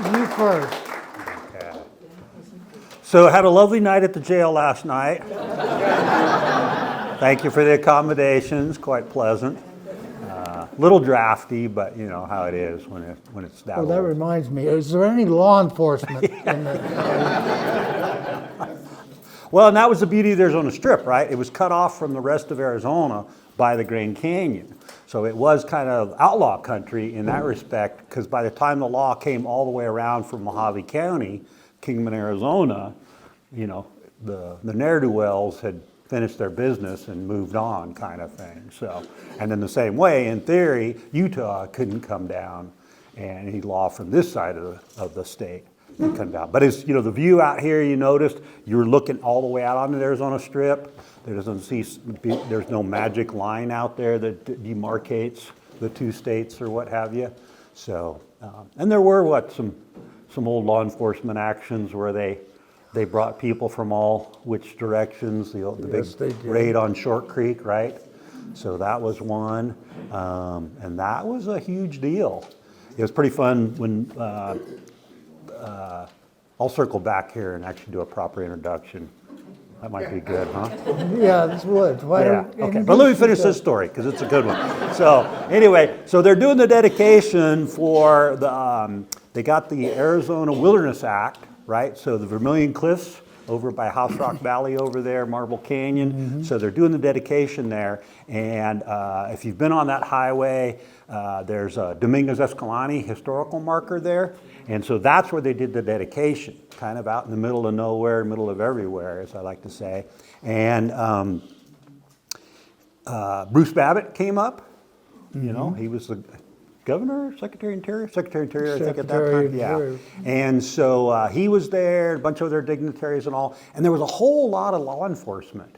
You first. Okay. So I had a lovely night at the jail last night. Thank you for the accommodations, quite pleasant. Little drafty, but you know how it is when it's that Well, that old. reminds me, is there any law enforcement in the... Well, and that was the beauty of the Arizona Strip, right? It was cut off from the rest of Arizona by the Grand Canyon. So it was kind of outlaw country in that respect, because by the time the law came all the way around from Mojave County, Kingman, Arizona, you know, the ne'er-do-wells had finished their business and moved on, kind of thing. So, and in the same way, in theory, Utah couldn't come down and any law from this side of the state could come down. But it's, you know, the view out here, you noticed, you were looking all the way out on the Arizona Strip. There's no magic line out there that demarcates the two states or what have you. So, and there were some old law enforcement actions where they brought people from all which directions, the Yes, big raid on Short Creek, right? So that was one, and that was a huge deal. It was pretty fun when, I'll circle back here and actually do a proper introduction. That might be good, huh? Yeah, this would. Why Yeah, don't- okay, but let me finish this story because it's a good one. So anyway, so they're doing the dedication for the, they got the Arizona Wilderness Act, right? So the Vermilion Cliffs over by House Rock Valley over there, Marble Canyon. Mm-hmm. So they're doing the dedication there. And if you've been on that highway, there's a Dominguez Escalante historical marker there. And so that's where they did the dedication, kind of out in the middle of nowhere, middle of everywhere, as I like to say. And Bruce Babbitt came up. You know, he was the governor, Secretary of Interior, I think at that time. Yeah. And so he was there, a bunch of other dignitaries and all. And there was a whole lot of law enforcement.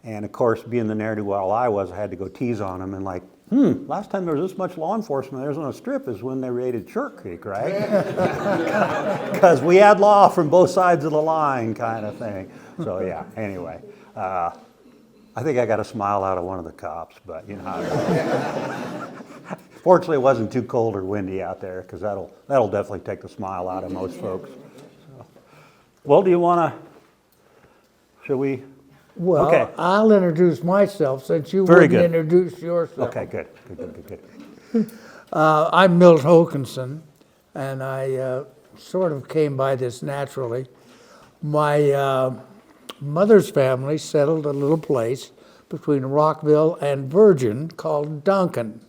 And of course, being the ne'er-do-well I was, I had to go tease on him and like, last time there was this much law enforcement there was on a strip is when they raided Short Creek, right? Because we had law from both sides of the line kind of thing. So yeah, anyway. I think I got a smile out of one of the cops, but you know how it is. Fortunately, it wasn't too cold or windy out there because that'll definitely take the smile out of most folks. So. Well, do you want to, should we? Well, okay. I'll introduce myself since you Very wouldn't good. introduce yourself. Okay, good. I'm Milt Hokenson, and I sort of came by this naturally. My mother's family settled a little place between Rockville and Virgin called Duncan.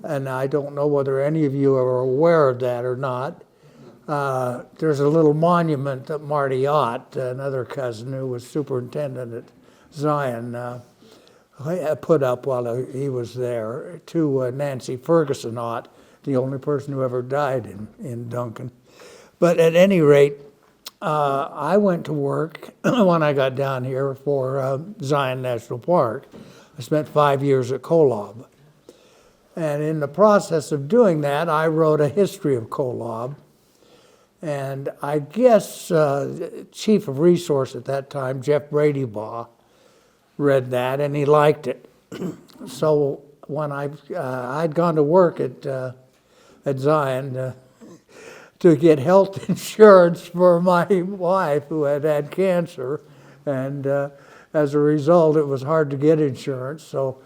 And I don't know whether any of you are aware of that or not. There's a little monument that Marty Ott, another cousin who was superintendent at Zion, put up while he was there to Nancy Ferguson Ott, the only person who ever died in Duncan. But at any rate, I went to work when I got down here for Zion National Park. I spent 5 years at Kolob. And in the process of doing that, I wrote a history of Kolob. And I guess Chief of Resource at that time, Jeff Bradybaugh, read that and he liked it. So when I'd gone to work at Zion to get health insurance for my wife who had had cancer, and as a result, it was hard to get insurance. So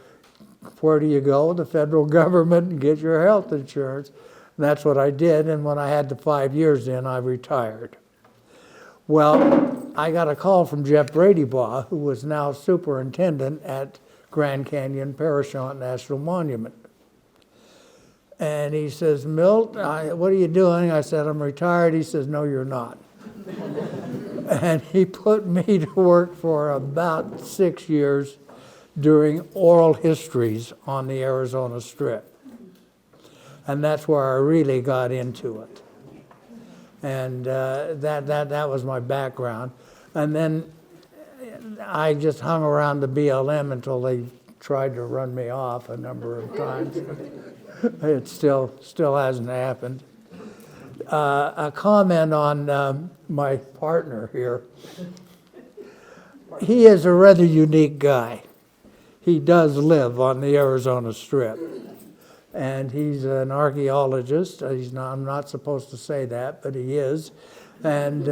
where do you go? The federal government and get your health insurance. And that's what I did, and when I had the 5 years in, I retired. Well, I got a call from Jeff Bradybaugh, who was now superintendent at Grand Canyon Parashant National Monument. And he says, Milt, what are you doing? I said, I'm retired. He says, no, you're not. And he put me to work for about 6 years doing oral histories on the Arizona Strip. And that's where I really got into it. And that was my background. And then I just hung around the BLM until they tried to run me off a number of times. It still hasn't happened. A comment on my partner here. He is a rather unique guy. He does live on the Arizona Strip. and he's an archeologist. I'm not supposed to say that, but he is. And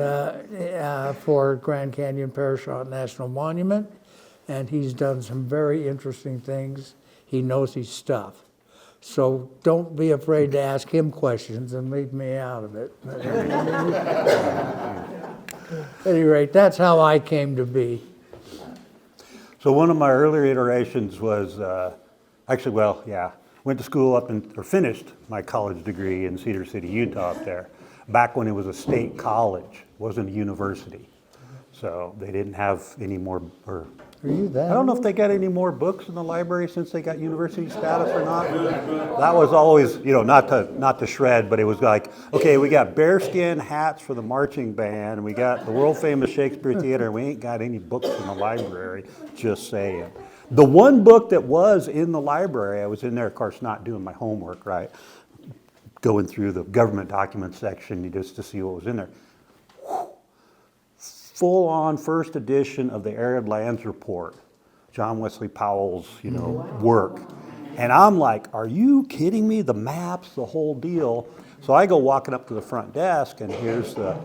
for Grand Canyon Parashant National Monument, and he's done some very interesting things. He knows his stuff. So don't be afraid to ask him questions and leave me out of it. At any rate, that's how I came to be. So one of my earlier iterations was, went to school or finished my college degree in Cedar City, Utah up there, back when it was a state college, wasn't a university. So they didn't have any more, Are you that I don't know old? if they got any more books in the library since they got university status or not. That was always, not to shred, but it was like, okay, we got bearskin hats for the marching band, and we got the world famous Shakespeare Theater, and we ain't got any books in the library, just saying. The one book that was in the library, I was in there, of course, not doing my homework, right? Going through the government documents section just to see what was in there. Full-on first edition of the Arid Lands Report, John Wesley Powell's, work. And I'm like, are you kidding me? The maps, the whole deal. So I go walking up to the front desk, and here's the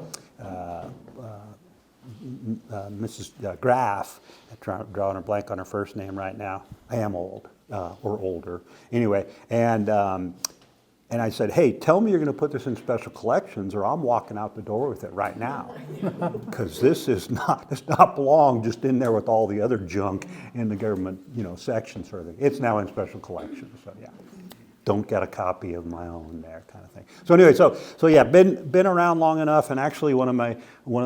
Mrs. Graff. I'm drawing a blank on her first name right now. I am old, or older. Anyway, and I said, hey, tell me you're going to put this in special collections, or I'm walking out the door with it right now. Because this does not belong just in there with all the other junk in the government, section sort of thing. It's now in special collections, so yeah. Don't get a copy of my own there, kind of thing. So anyway, so yeah, been around long enough, and actually one of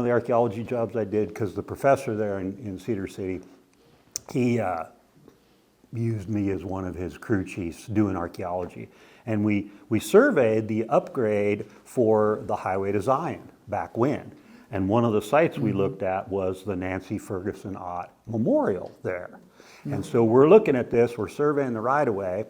the archaeology jobs I did, because the professor there in Cedar City, he used me as one of his crew chiefs doing archaeology. And we surveyed the upgrade for the highway to Zion back when. And one of the sites we looked at was the Nancy Ferguson Ott Memorial there. And so we're looking at this, we're surveying the right-of-way,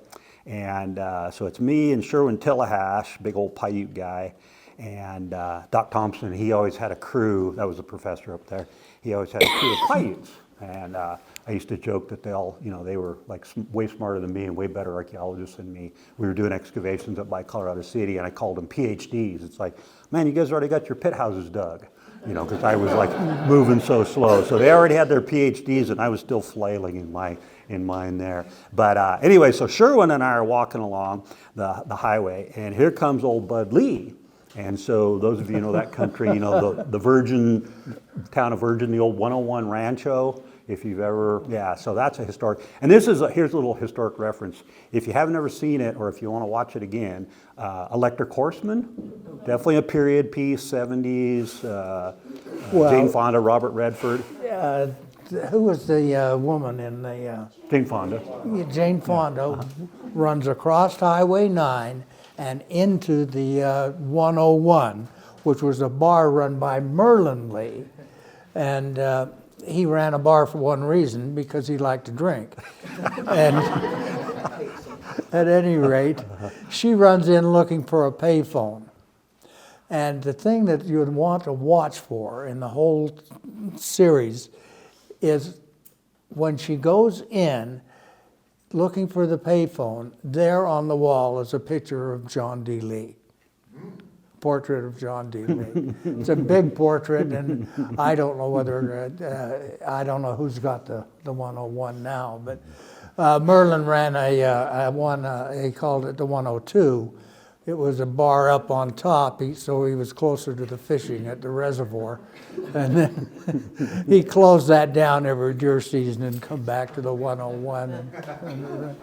and so it's me and Sherwin Tillahash, big old Paiute guy, and Doc Thompson. He always had a crew, that was a professor up there, he always had a crew of Paiutes. And I used to joke that they were like way smarter than me and way better archaeologists than me. We were doing excavations up by Colorado City, and I called them PhDs. It's like, man, you guys already got your pit houses dug, because I was like moving so slow. So they already had their PhDs, and I was still flailing in mine there. But anyway, so Sherwin and I are walking along the highway, and here comes old Bud Lee. And so those of you who know that country, the town of Virgin, the old 101 Rancho, if you've ever, so that's a historic, and here's a little historic reference. If you haven't ever seen it, or if you want to watch it again, Electric Horseman, definitely a period piece, 70s, Jane Fonda, Robert Redford. Who was the woman in the... Jane Fonda. Jane Fonda runs across Highway 9 and into the 101, which was a bar run by Merlin Lee. And he ran a bar for one reason, because he liked to drink. And at any rate, she runs in looking for a payphone. And the thing that you would want to watch for in the whole series is when she goes in looking for the payphone, there on the wall is a picture of John D. Lee. Portrait of John D. Lee. It's a big portrait, and I don't know I don't know who's got the 101 now, but Merlin ran he called it the 102. It was a bar up on top, so he was closer to the fishing at the reservoir. And then he closed that down every deer season and come back to the 101.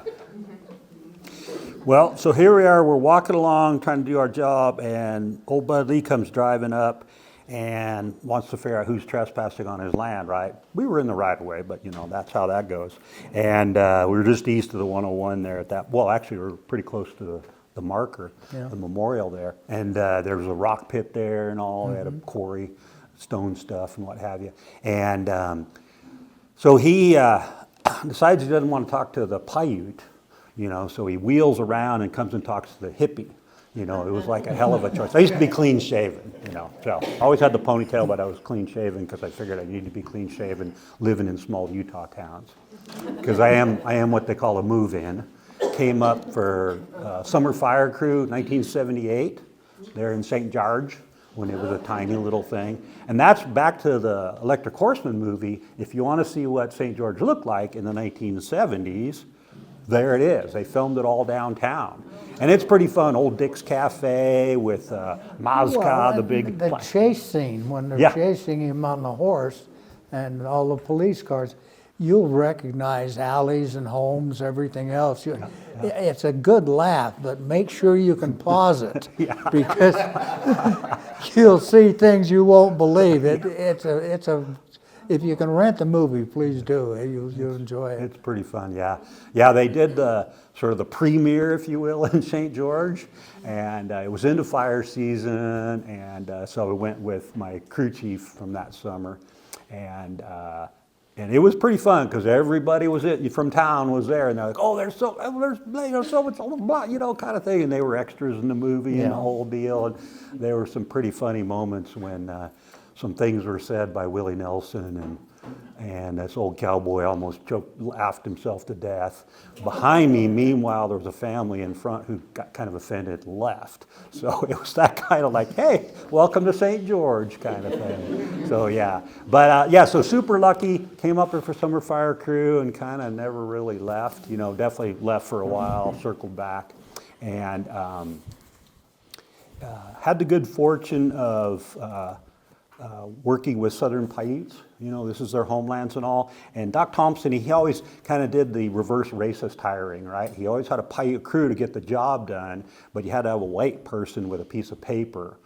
Well, so here we are, we're walking along trying to do our job, and old Bud Lee comes driving up and wants to figure out who's trespassing on his land, right? We were in the right of way, but that's how that goes. And we were just east of the 101 there at that, well, actually we were pretty close to the marker, the memorial there. And there was a rock pit there and all, they had a quarry, stone stuff and what have you. And so he decides he doesn't want to talk to the Paiute, so he wheels around and comes and talks to the hippie. It was like a hell of a choice. I used to be clean shaven, so I always had the ponytail, but I was clean shaven because I figured I needed to be clean shaven living in small Utah towns. Because I am what they call a move-in. came up for Summer Fire Crew 1978 there in St. George when it was a tiny little thing. And that's back to the Electric Horseman movie. If you want to see what St. George looked like in the 1970s, there it is. They filmed it all downtown. And it's pretty fun. Old Dick's Cafe with Mazka, Well, the big... the chase scene, when they're Yeah. chasing him on the horse and all the police cars, you'll recognize alleys and homes, everything else. It's a good laugh, but make sure you can pause it because you'll see things you won't believe. If you can rent the movie, please do. You'll enjoy it. It's pretty fun, yeah. Yeah, they did the sort of the premiere, if you will, in St. George, and it was into fire season, and so we went with my crew chief from that summer, and it was pretty fun because everybody from town was there, and they're like, "Oh, there's so much, blah," kind of thing, and they were extras in the movie and the whole deal, and there were some pretty funny moments when some things were said by Willie Nelson, and this old cowboy almost laughed himself to death. Behind me, meanwhile, there was a family in front who got kind of offended and left. So it was that kind of like, hey, welcome to St. George kind of thing. So yeah, but so super lucky, came up there for Summer Fire Crew and kind of never really left, definitely left for a while, circled back, and had the good fortune of working with Southern Paiutes. This is their homelands and all. And Doc Thompson, he always kind of did the reverse racist hiring, right? He always had a Paiute crew to get the job done, but you had to have a white person with a piece of paper,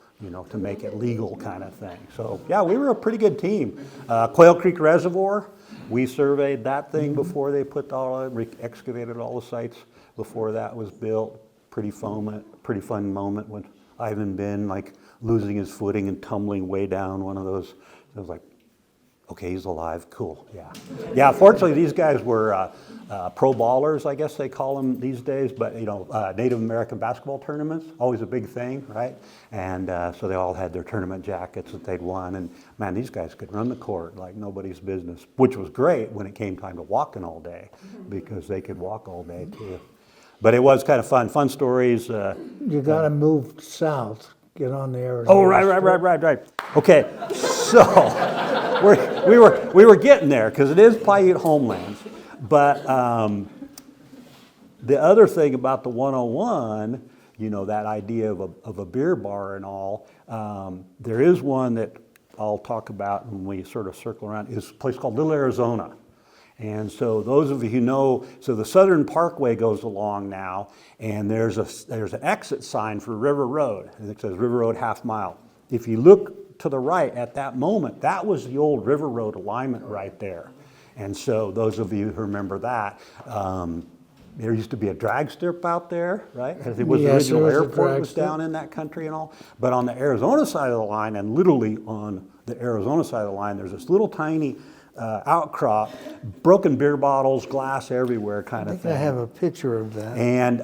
to make it legal kind of thing. So yeah, we were a pretty good team. Quail Creek Reservoir, we surveyed that thing before they excavated all the sites before that was built. Pretty fun moment when Ivan Ben losing his footing and tumbling way down one of those. I was like, okay, he's alive, cool, yeah. Yeah, fortunately these guys were pro ballers, I guess they call them these days, but Native American basketball tournaments, always a big thing, right? And so they all had their tournament jackets that they'd won, and man, these guys could run the court like nobody's business, which was great when it came time to walking all day, because they could walk all day too. But it was kind of fun stories. You got to move south. Get on the Arizona. Oh, right. Okay, so we were getting there because it is Paiute homelands. But the other thing about the 101, that idea of a beer bar and all, there is one that I'll talk about when we sort of circle around, is a place called Little Arizona. And so those of you who know, so the Southern Parkway goes along now, and there's an exit sign for River Road, and it says River Road half mile. If you look to the right at that moment, that was the old River Road alignment right there. And so those of you who remember that, there used to be a drag strip out there, right? Because it was the original airport was down in that country and all. But on the Arizona side of the line, and literally on the Arizona side of the line, there's this little tiny outcrop, broken beer bottles, glass everywhere kind of thing. I have a picture of that. And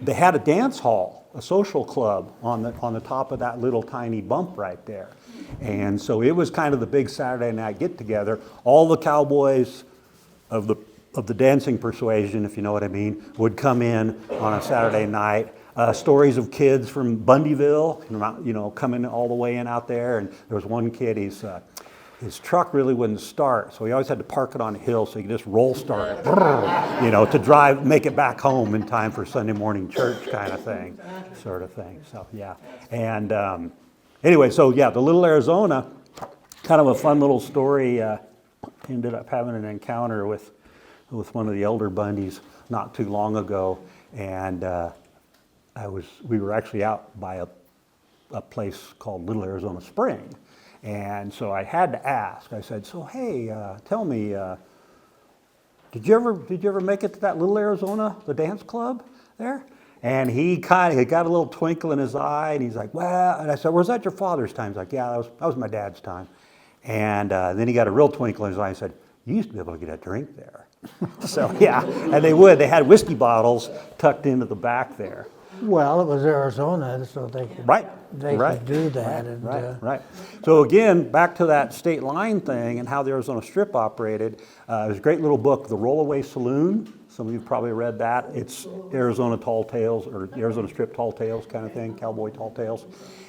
they had a dance hall, a social club on the top of that little tiny bump right there. And so it was kind of the big Saturday night get together. All the cowboys of the dancing persuasion, if you know what I mean, would come in on a Saturday night. Stories of kids from Bundyville, coming all the way in out there. And there was one kid, his truck really wouldn't start, so he always had to park it on a hill so he could just roll start it, to make it back home in time for Sunday morning church kind of thing, sort of thing. So yeah, and anyway, so yeah, the Little Arizona, kind of a fun little story. Ended up having an encounter with one of the elder Bundys not too long ago, and we were actually out by a place called Little Arizona Spring. And so I had to ask. I said, "So hey, tell me, did you ever make it to that Little Arizona, the dance club there?" And he got a little twinkle in his eye, and he's like, "Well," and I said, "Was that your father's time?" He's like, "Yeah, that was my dad's time." And then he got a real twinkle in his eye and said, "You used to be able to get a drink there." So yeah, and they had whiskey bottles tucked into the back there. Well, it was Arizona, so they could, could do that. Right. So again, back to that state line thing and how the Arizona Strip operated. There's a great little book, The Rollaway Saloon, Some of you have probably read that. It's Arizona Tall Tales, or Arizona Strip Tall Tales kind of thing, Cowboy Tall Tales.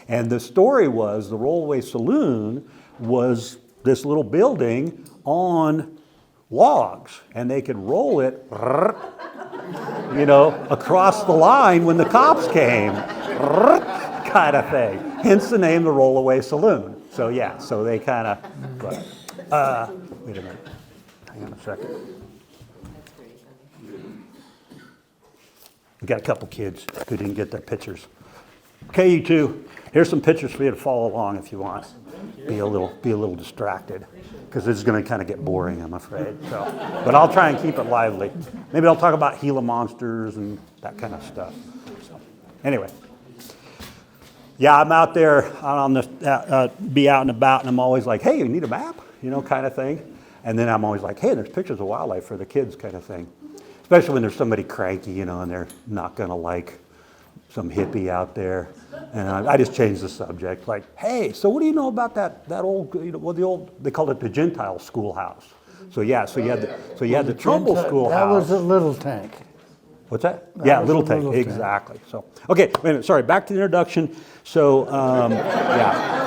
And the story was the Rollaway Saloon was this little building on logs, and they could roll it, across the line when the cops came, kind of thing. Hence the name, the Rollaway Saloon. So yeah, so they kind of, wait a minute, hang on a second. We got a couple kids who didn't get their pictures. Okay, you two, here's some pictures for you to follow along if you want. Be a little distracted, because this is going to kind of get boring, I'm afraid. So, but I'll try and keep it lively. Maybe I'll talk about Gila monsters and that kind of stuff. So, anyway, yeah, I'm out there on the be out and about, and I'm always like, hey, you need a map, kind of thing. And then I'm always like, hey, there's pictures of wildlife for the kids, kind of thing. Especially when there's somebody cranky, and they're not going to like some hippie out there. And I just changed the subject, like, hey, so what do you know about that old, they called it the Gentile schoolhouse. So yeah, so you had the Trumbull schoolhouse. That was a little tank. What's that? Yeah, little tank, exactly. So, okay, wait a minute, sorry, back to the introduction. So, yeah.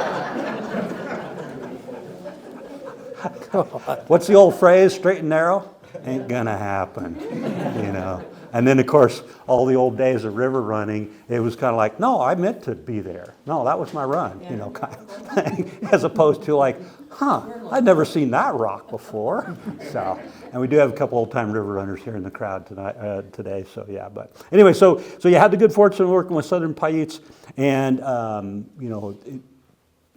What's the old phrase, straight and narrow? Ain't gonna happen, And then, of course, all the old days of river running, it was kind of like, no, I meant to be there. No, that was my run, kind of thing. As opposed to like, I'd never seen that rock before. So, and we do have a couple old-time river runners here in the crowd today. So yeah, but anyway, so you had the good fortune of working with Southern Paiutes, and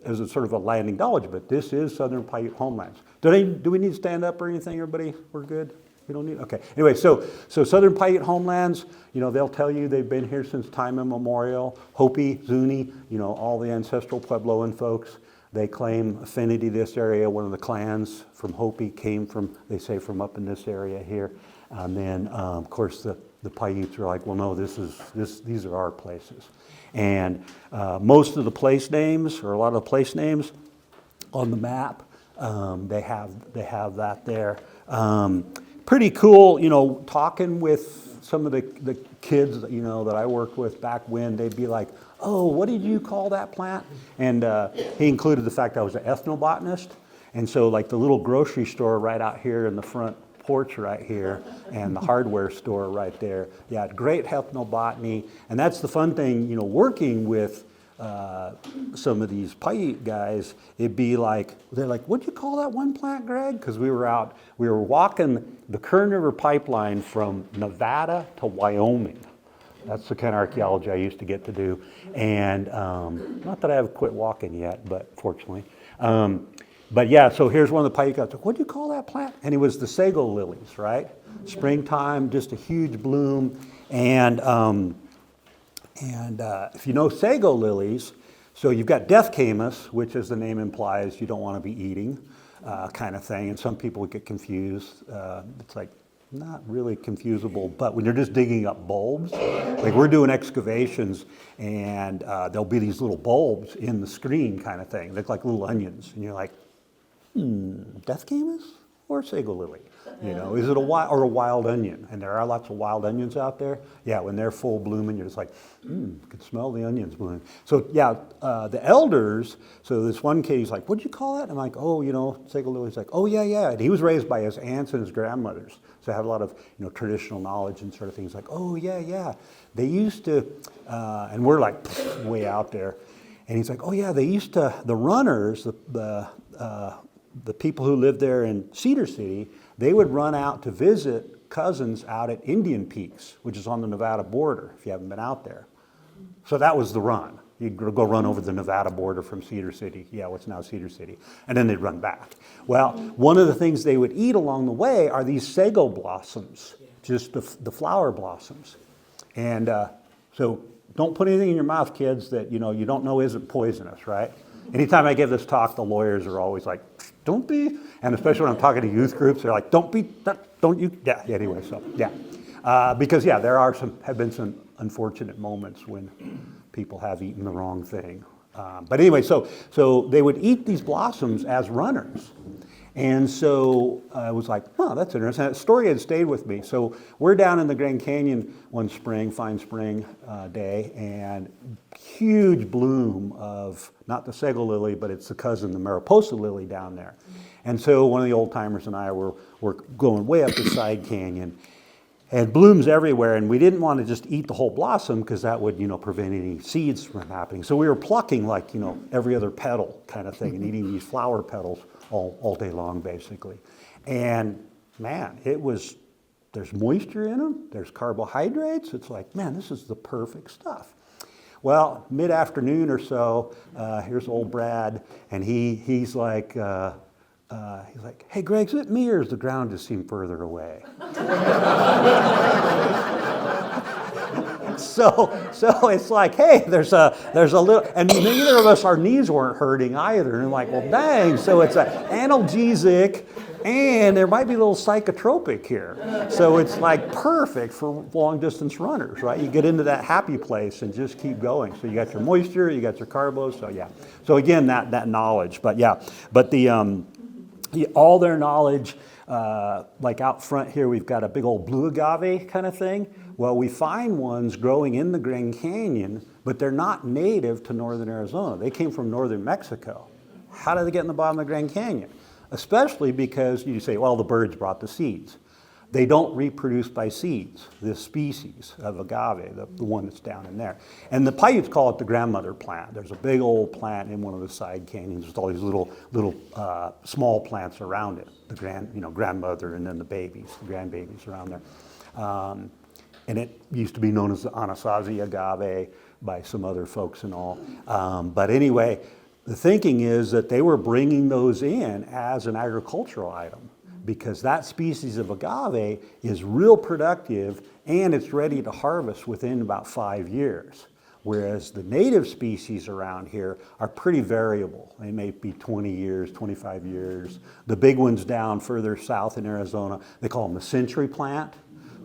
as a sort of a landing knowledge, but this is Southern Paiute homelands. Do we need to stand up or anything, everybody? We're good? We don't need, okay. Anyway, so Southern Paiute homelands, they'll tell you they've been here since time immemorial. Hopi, Zuni, all the ancestral Puebloan folks, they claim affinity to this area. One of the clans from Hopi came from, they say, from up in this area here. And then, of course, the Paiutes are like, well, no, these are our places. And most of the place names, or a lot of the place names on the map, they have that there. Pretty cool, talking with some of the kids, that I worked with back when, they'd be like, oh, what did you call that plant? And he included the fact I was an ethno-botanist. And so like the little grocery store right out here in the front porch right here, and the hardware store right there. Yeah, great ethnobotany. And that's the fun thing, working with some of these Paiute guys, it'd be like, they're like, what'd you call that one plant, Greg? Because we were walking the Kern River pipeline from Nevada to Wyoming. That's the kind of archaeology I used to get to do. And not that I have quit walking yet, but fortunately. But yeah, so here's one of the Paiute guys. What do you call that plant? And it was the sago lilies, right? Springtime, just a huge bloom. And if you know sago lilies, so you've got death camas, which as the name implies, you don't want to be eating, kind of thing. And some people get confused. It's like not really confusable, but when you're just digging up bulbs, like we're doing excavations, and there'll be these little bulbs in the screen kind of thing. They look like little onions. And you're like, death camas or sago lily? Is it a wild onion? And there are lots of wild onions out there. Yeah, when they're full blooming, you're just like, you can smell the onions blooming. So yeah, the elders, so this one kid, he's like, what'd you call that? I'm like, oh, sago lily. He's like, oh, yeah. And he was raised by his aunts and his grandmothers. So I had a lot of, traditional knowledge and sort of things like, oh, yeah. They used to, and we're like way out there. And he's like, oh, yeah, they used to, the runners, the people who lived there in Cedar City, they would run out to visit cousins out at Indian Peaks, which is on the Nevada border, if you haven't been out there. So that was the run. You'd go run over the Nevada border from Cedar City, what's now Cedar City, and then they'd run back. Well, one of the things they would eat along the way are these sago blossoms, just the flower blossoms. And so don't put anything in your mouth, kids, that you don't know isn't poisonous, right? Anytime I give this talk, the lawyers are always like, don't be, and especially when I'm talking to youth groups, they're like, don't you, anyway, so, because, there have been some unfortunate moments when people have eaten the wrong thing. But anyway, so they would eat these blossoms as runners. And so I was like, oh, that's interesting. That story had stayed with me. So we're down in the Grand Canyon one spring, fine spring day, and huge bloom of, not the Sego lily, but it's the cousin, the Mariposa lily down there. And so one of the old timers and I were going way up the side canyon, and blooms everywhere, and we didn't want to just eat the whole blossom because that would, prevent any seeds from happening. So we were plucking like, every other petal kind of thing and eating these flower petals all day long, basically. And man, there's moisture in them, there's carbohydrates. It's like, man, this is the perfect stuff. Well, mid-afternoon or so, here's old Brad, and he's like, hey, Greg, is it me or does the ground just seem further away? So it's like, hey, there's a little, and neither of us, our knees weren't hurting either. And I'm like, well, dang. So it's an analgesic, and there might be a little psychotropic here. So it's like perfect for long distance runners, right? You get into that happy place and just keep going. So you got your moisture, you got your carbos. So yeah. So again, that knowledge. But yeah, but all their knowledge, like out front here, we've got a big old blue agave kind of thing. Well, we find ones growing in the Grand Canyon, but they're not native to northern Arizona. They came from northern Mexico. How did they get in the bottom of the Grand Canyon? Especially because you say, well, the birds brought the seeds. They don't reproduce by seeds, this species of agave, the one that's down in there. And the Paiutes call it the grandmother plant. There's a big old plant in one of the side canyons with all these little small plants around it. The grandmother, and then the babies, the grandbabies around there. And it used to be known as the Anasazi agave by some other folks and all. But anyway, the thinking is that they were bringing those in as an agricultural item, because that species of agave is real productive and it's ready to harvest within about 5 years. Whereas the native species around here are pretty variable. They may be 20 years, 25 years. The big ones down further south in Arizona, they call them the century plant.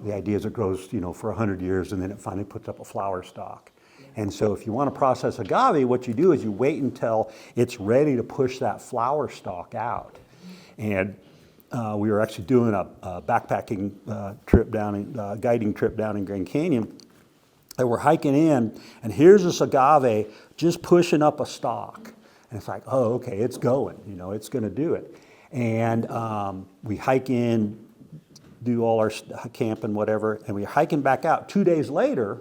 The idea is it grows, for 100 years and then it finally puts up a flower stalk. And so if you want to process agave, what you do is you wait until it's ready to push that flower stalk out. And we were actually doing a backpacking trip guiding trip down in Grand Canyon. And we're hiking in, and here's this agave just pushing up a stalk. And it's like, oh, okay, it's going, it's going to do it. And we hike in, do all our camp and whatever, and we're hiking back out 2 days later,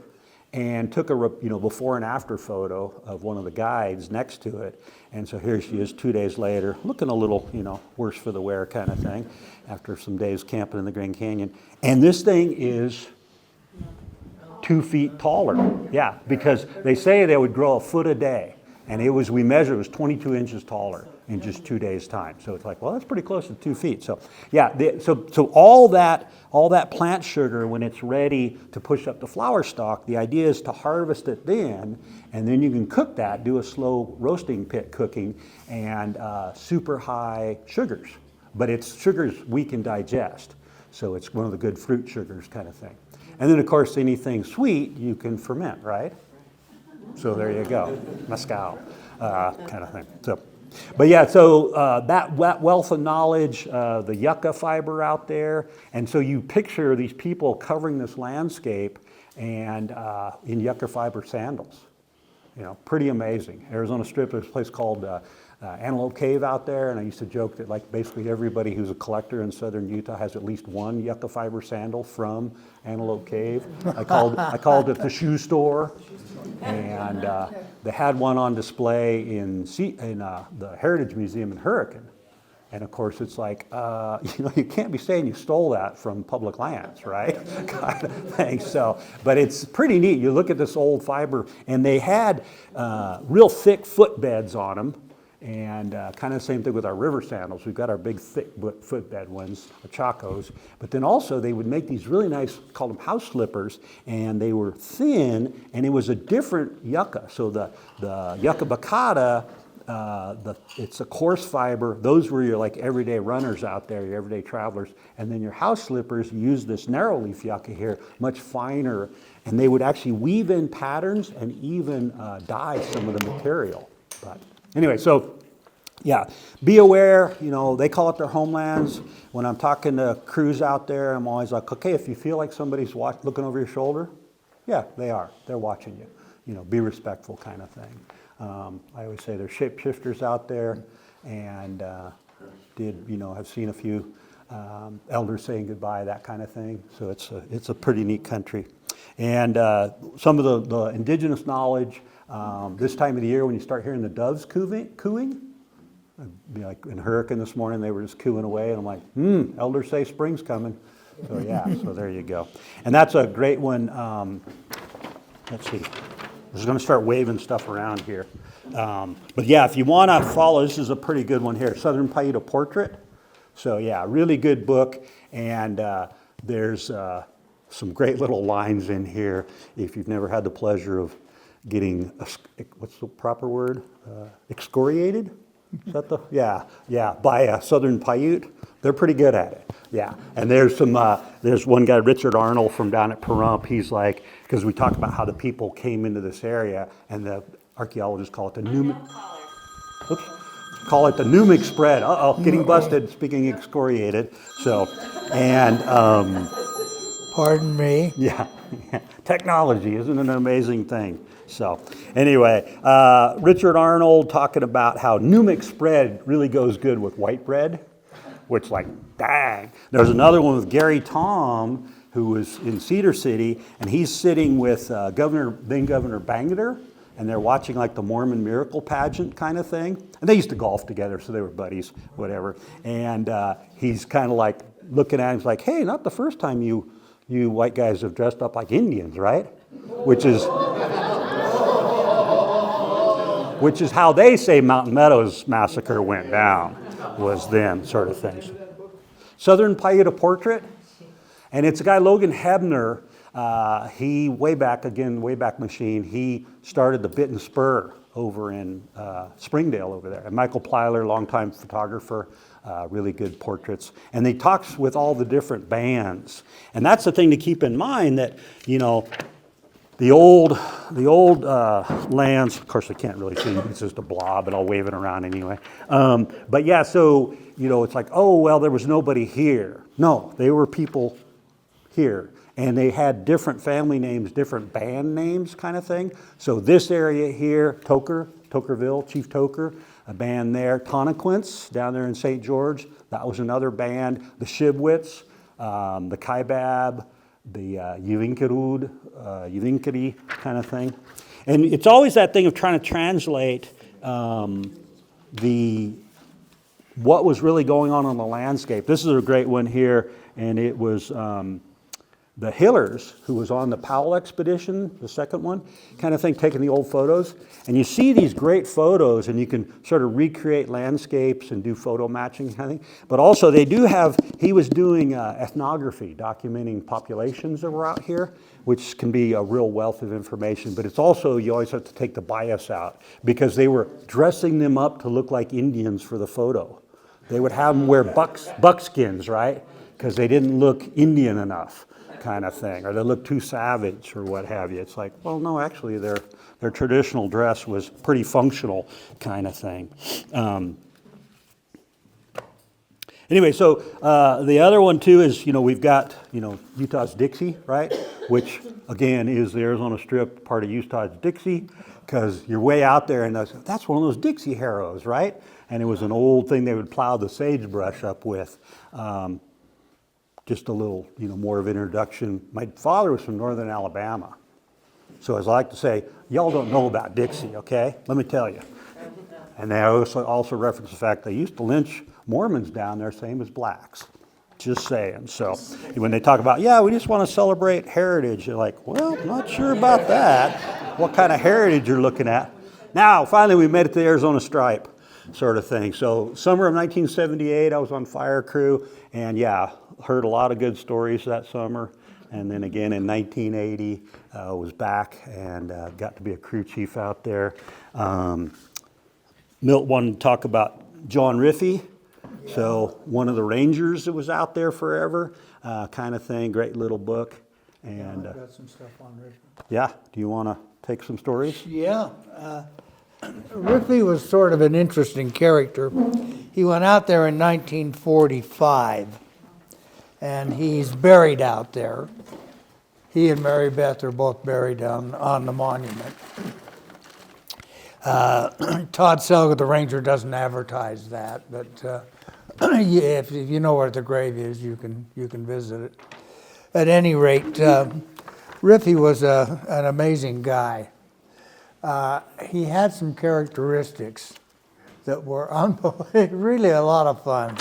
and took a before and after photo of one of the guides next to it. And so here she is 2 days later, looking a little, worse for the wear kind of thing, after some days camping in the Grand Canyon. And this thing is 2 feet taller. Yeah, because they say they would grow a foot a day. And we measured, it was 22 inches taller in just 2 days' time. So it's like, well, that's pretty close to 2 feet. So yeah, so all that plant sugar, when it's ready to push up the flower stalk, the idea is to harvest it then, and then you can cook that, do a slow roasting pit cooking, and super high sugars. But it's sugars we can digest. So it's one of the good fruit sugars kind of thing. And then of course, anything sweet you can ferment, right? So there you go, mezcal kind of thing. So, but yeah, so that wealth of knowledge, the yucca fiber out there, and so you picture these people covering this landscape and in yucca fiber sandals. Pretty amazing. Arizona Strip, there's a place called Antelope Cave out there, and I used to joke that like basically everybody who's a collector in southern Utah has at least one yucca fiber sandal from Antelope Cave. I called it the shoe store, and they had one on display in the Heritage Museum in Hurricane. And of course, it's like, you can't be saying you stole that from public lands, right? kind of thing. So, but it's pretty neat. You look at this old fiber, and they had real thick footbeds on them. And kind of the same thing with our river sandals. We've got our big thick footbed ones, the Chacos. But then also they would make these really nice, called them house slippers, and they were thin, and it was a different yucca. So the yucca baccata, it's a coarse fiber. Those were your like everyday runners out there, your everyday travelers. And then your house slippers use this narrow leaf yucca here, much finer. And they would actually weave in patterns and even dye some of the material. But anyway, so Yeah, be aware, you know, they call it their homelands. When I'm talking to crews out there, I'm always like, okay, if you feel like somebody's looking over your shoulder, yeah, they are. They're watching you. You know, be respectful kind of thing. I always say there's shapeshifters out there, and have seen a few elders saying goodbye, that kind of thing. So it's a pretty neat country. And some of the indigenous knowledge, this time of the year when you start hearing the doves cooing, like in Hurricane this morning, they were just cooing away, and I'm like, elders say spring's coming. So yeah, so there you go. And that's a great one. Let's see. I'm just going to start waving stuff around here. But yeah, if you want to follow, this is a pretty good one here, Southern Paiute Portrait. So yeah, really good book, and there's some great little lines in here. If you've never had the pleasure of getting, what's the proper word? Excoriated? Is that the, yeah, by a Southern Paiute. They're pretty good at it. Yeah, and there's one guy, Richard Arnold from down at Pahrump. He's like, because we talk about how the people came into this area, and the archaeologists call it the Numic spread. Getting busted, speaking excoriated. So, and Pardon me. yeah, technology, isn't it an amazing thing? So anyway, Richard Arnold talking about how Numic spread really goes good with white bread, which like, dang. There's another one with Gary Tom, who was in Cedar City, and he's sitting with then Governor Bangerter, and they're watching like the Mormon miracle pageant kind of thing. And they used to golf together, so they were buddies, whatever. And he's kind of like looking at him, he's like, hey, not the first time you white guys have dressed up like Indians, right? Which is how they say Mountain Meadows massacre went down, was them sort of things. Southern Paiute Portrait, and it's a guy, Logan Hebner. He, Wayback Machine, he started the Bit and Spur over in Springdale over there. And Michael Plyler, longtime photographer, really good portraits. And he talks with all the different bands. And that's the thing to keep in mind, that, you know, the old lands, of course I can't really see, it's just a blob, and I'll wave it around anyway. But yeah, so, you know, it's like, oh, well, there was nobody here. No, they were people here. And they had different family names, different band names kind of thing. So this area here, Tokerville, Chief Toker, a band there. Tonnequins down there in St. George, that was another band. The Shibwits, the Kaibab, the Yuvinkari kind of thing. And it's always that thing of trying to translate what was really going on the landscape. This is a great one here, and it was the Hillers, who was on the Powell expedition, the second one, kind of thing, taking the old photos. And you see these great photos, and you can sort of recreate landscapes and do photo matching kind of thing. But also they do have, he was doing ethnography, documenting populations that were out here, which can be a real wealth of information. But it's also, you always have to take the bias out, because they were dressing them up to look like Indians for the photo. They would have them wear buckskins, right? Because they didn't look Indian enough, kind of thing, or they look too savage or what have you. It's like, well, no, actually their traditional dress was pretty functional kind of thing. Anyway, so the other one too is, you know, we've got, you know, Utah's Dixie, right? Which again is the Arizona Strip, part of Utah's Dixie, because you're way out there, and that's one of those Dixie harrows, right? And it was an old thing they would plow the sagebrush up with. Just a little, you know, more of an introduction. My father was from northern Alabama. So as I like to say, y'all don't know about Dixie, okay? Let me tell you. And they also reference the fact they used to lynch Mormons down there, same as blacks. Just saying. So when they talk about, yeah, we just want to celebrate heritage, you're like, well, I'm not sure about that. What kind of heritage you're looking at. Now, finally, we made it to the Arizona Stripe, sort of thing. So summer of 1978, I was on fire crew, and yeah, heard a lot of good stories that summer. And then again in 1980, was back and got to be a crew chief out there. Milt wanted to talk about John Riffey. Yeah. So one of the Rangers that was out there forever, kind of thing. Great little book. And I've got some stuff on Riffey. Yeah, do you want to take some stories? Yeah. Riffy was sort of an interesting character. He went out there in 1945, and he's buried out there. He and Mary Beth are both buried on the monument. Todd Selga, the ranger, doesn't advertise that, but if you know where the grave is, you can visit it. At any rate, Riffy was an amazing guy. He had some characteristics that were really a lot of fun.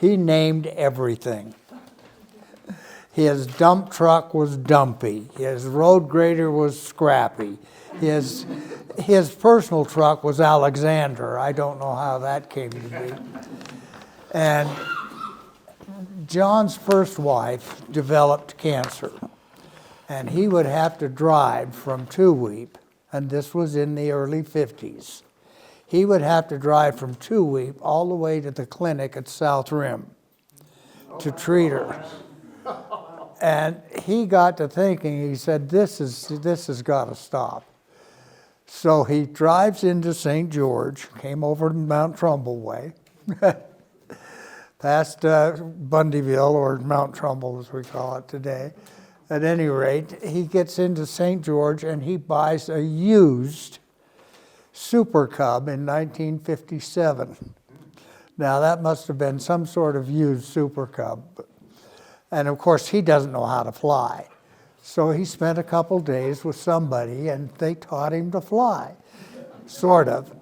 He named everything. His dump truck was Dumpy. His road grader was Scrappy. His personal truck was Alexander. I don't know how that came to be. And John's first wife developed cancer, and he would have to drive from Tuweep, and this was in the early 50s. He would have to drive from Tuweep all the way to the clinic at South Rim to treat her. And he got to thinking, he said, this has got to stop. So he drives into St. George, came over to Mount Trumbull way, past Bundyville, or Mount Trumbull as we call it today. At any rate, he gets into St. George and he buys a used Super Cub in 1957. Now that must have been some sort of used Super Cub. And of course, he doesn't know how to fly. So he spent a couple days with somebody and they taught him to fly, sort of.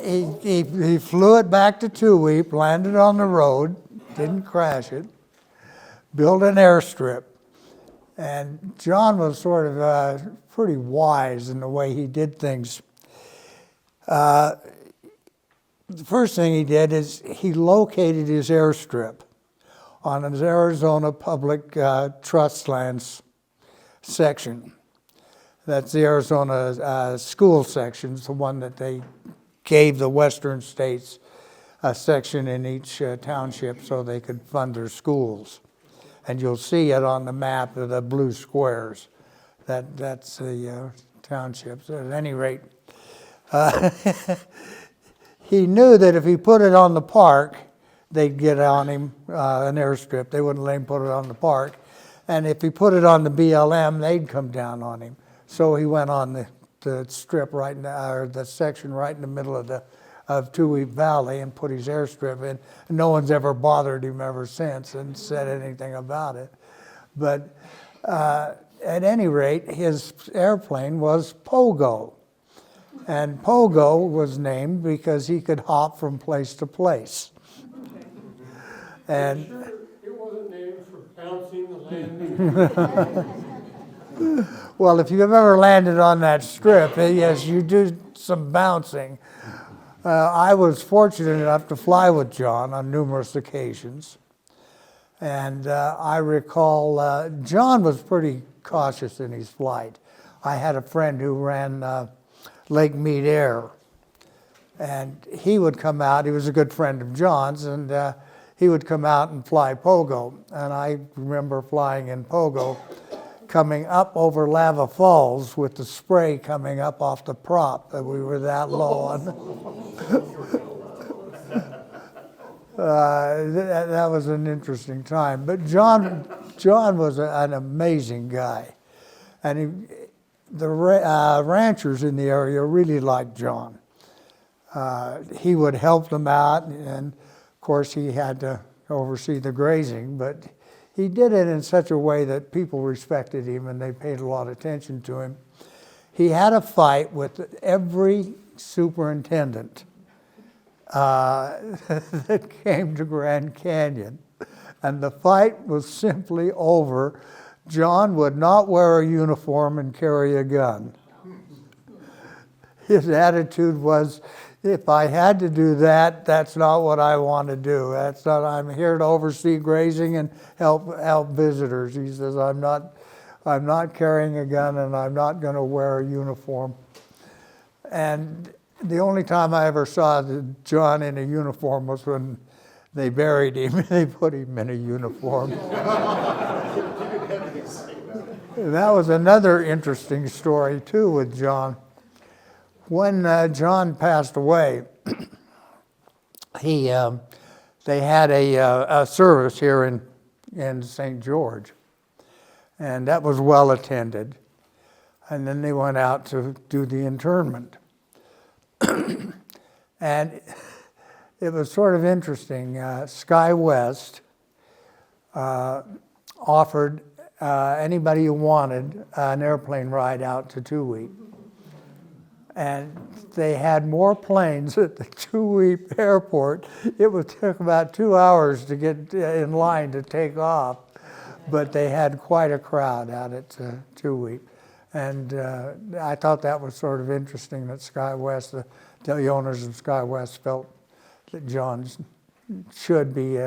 He flew it back to Tuweep, landed on the road, didn't crash it, built an airstrip. And John was sort of pretty wise in the way he did things. The first thing he did is he located his airstrip on his Arizona Public Trust Lands section. That's the Arizona school section, the one that they gave the western states a section in each township so they could fund their schools. And you'll see it on the map of the blue squares. That's the townships. At any rate, he knew that if he put it on the park, they'd get on him, an airstrip. They wouldn't let him put it on the park. And if he put it on the BLM, they'd come down on him. So he went on the strip right in or the section right in the middle of Tuweep Valley and put his airstrip in. And no one's ever bothered him ever since and said anything about it. But at any rate, his airplane was Pogo. And Pogo was named because he could hop from place to place. And sure it wasn't named for bouncing the landing? Well, if you've ever landed on that strip, yes, you do some bouncing. I was fortunate enough to fly with John on numerous occasions. And I recall John was pretty cautious in his flight. I had a friend who ran Lake Mead Air. And he would come out, he was a good friend of John's, and he would come out and fly Pogo. And I remember flying in Pogo, coming up over Lava Falls with the spray coming up off the prop. We were that low on. That was an interesting time. But John was an amazing guy. And the ranchers in the area really liked John. He would help them out, and of course he had to oversee the grazing, but he did it in such a way that people respected him and they paid a lot of attention to him. He had a fight with every superintendent that came to Grand Canyon, and the fight was simply over. John would not wear a uniform and carry a gun. His attitude was, if I had to do that, that's not what I want to do. That's not. I'm here to oversee grazing and help visitors. He says, I'm not carrying a gun and I'm not going to wear a uniform. And the only time I ever saw John in a uniform was when they buried him. They put him in a uniform. That was another interesting story too with John. When John passed away, they had a service here in St. George, and that was well attended. And then they went out to do the internment. And it was sort of interesting. Sky West offered anybody who wanted an airplane ride out to Toohey. And they had more planes at the Toohey airport. It would take about 2 hours to get in line to take off, but they had quite a crowd out at Toohey. And I thought that was sort of interesting that Sky West, the owners of Sky West, felt that John should be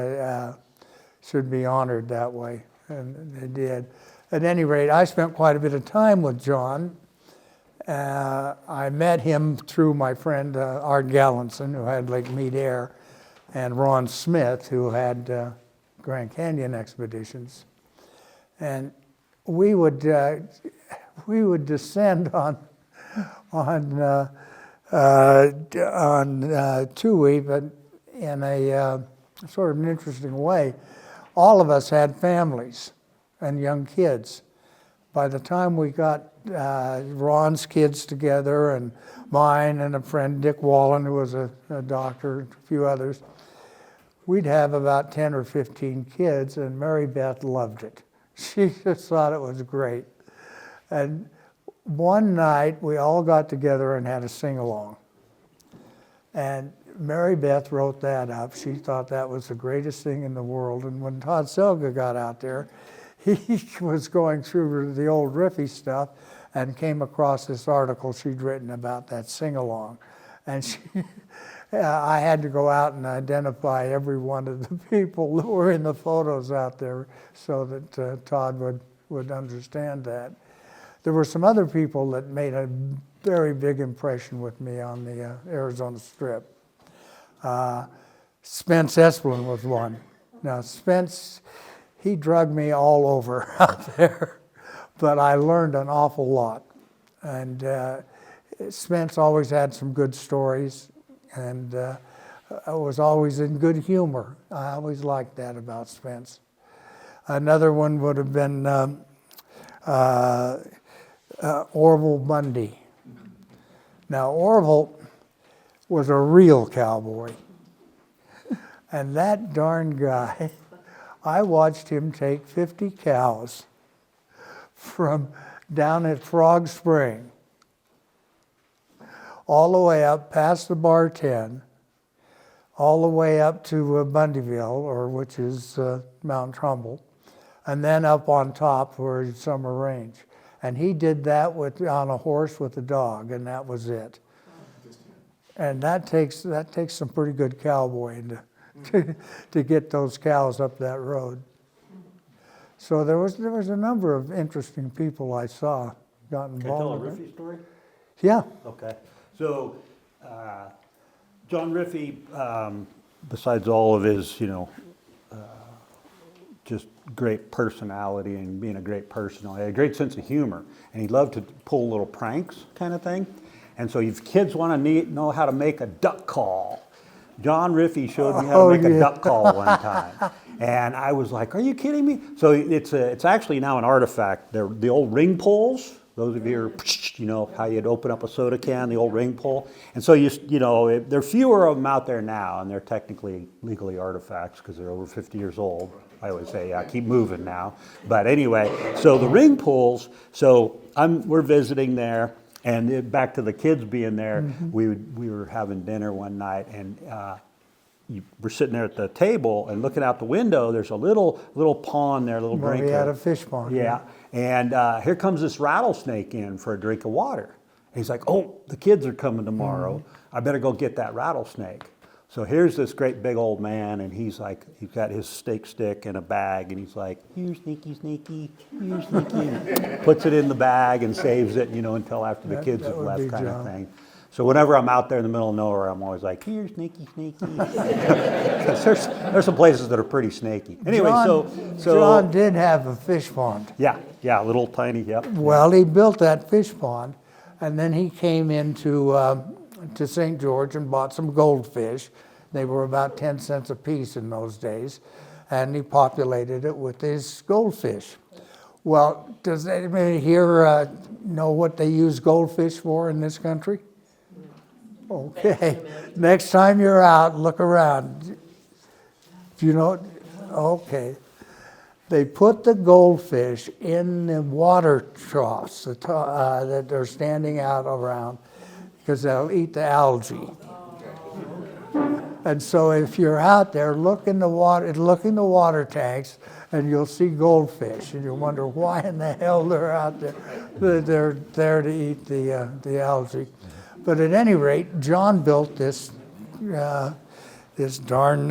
honored that way, and they did. At any rate, I spent quite a bit of time with John. I met him through my friend Art Gallinson, who had Lake Mead Air, and Ron Smith, who had Grand Canyon expeditions. And we would descend on Toohey, but in a sort of an interesting way. All of us had families and young kids. By the time we got Ron's kids together and mine and a friend, Dick Wallen, who was a doctor, a few others, we'd have about 10 or 15 kids, and Mary Beth loved it. She just thought it was great. And one night, we all got together and had a sing-along. And Mary Beth wrote that up. She thought that was the greatest thing in the world. And when Todd Selga got out there, he was going through the old Riffy stuff and came across this article she'd written about that sing-along. And I had to go out and identify every one of the people that were in the photos out there so that Todd would understand that. There were some other people that made a very big impression with me on the Arizona Strip. Spence Esplin was one. Now, Spence, he drugged me all over out there, but I learned an awful lot. And Spence always had some good stories, and I was always in good humor. I always liked that about Spence. Another one would have been Orville Bundy. Now, Orville was a real cowboy. And that darn guy, I watched him take 50 cows from down at Frog Spring all the way up past the Bar 10, all the way up to Bundyville, which is Mount Trumbull, and then up on top where Summer Range. And he did that on a horse with a dog, and that was it. And that takes some pretty good cowboying to get those cows up that road. So there was a number of interesting people I saw got involved. Can I tell a Riffy story? Yeah. Okay. So John Riffy, besides all of his, just great personality and being a great person, he had a great sense of humor, and he loved to pull little pranks kind of thing. And so if kids want to know how to make a duck call, John Riffy showed me how to make a duck call one time. And I was like, are you kidding me? So it's actually now an artifact. They're the old ring pulls. Those of you who, how you'd open up a soda can, the old ring pull. And so, there are fewer of them out there now, and they're technically legally artifacts because they're over 50 years old. I always say, yeah, keep moving now. But anyway, so the ring pulls, we're visiting there. And back to the kids being there, we were having dinner one night, and we're sitting there at the table and looking out the window. There's a little pond there, a little drink. We had a fish pond. Yeah, and here comes this rattlesnake in for a drink of water. And he's like, "Oh, the kids are coming tomorrow. I better go get that rattlesnake." So here's this great big old man, and he's got his steak stick in a bag, and he's like, "Here, sneaky, sneaky, here, sneaky," and puts it in the bag and saves it, until after the kids have left, kind of thing. So whenever I'm out there in the middle of nowhere, I'm always like, here, snaky, snaky. 'Cause there's some places that are pretty snaky. Anyway, John did have a fish pond. yeah, little tiny, yep. Well, he built that fish pond, and then he came into to St. George and bought some goldfish. They were about 10 cents a piece in those days, and he populated it with his goldfish. Well, does anybody here know what they use goldfish for in this country? Okay. Next time you're out, look around. Do you know? Okay. They put the goldfish in the water troughs that they're standing out around because they'll eat the algae. And so if you're out there, look in the water tanks, and you'll see goldfish, and you'll wonder why in the hell they're out there. They're there to eat the algae. But at any rate, John built this darn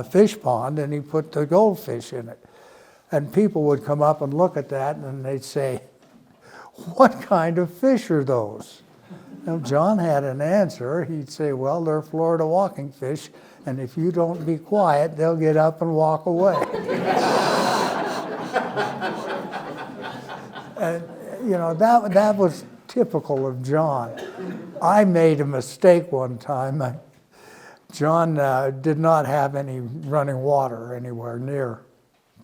fish pond, and he put the goldfish in it. And people would come up and look at that, and they'd say, "What kind of fish are those?" Now, John had an answer. He'd say, "Well, they're Florida walking fish, and if you don't be quiet, they'll get up and walk away." And, you know, that was typical of John. I made a mistake one time. John did not have any running water anywhere near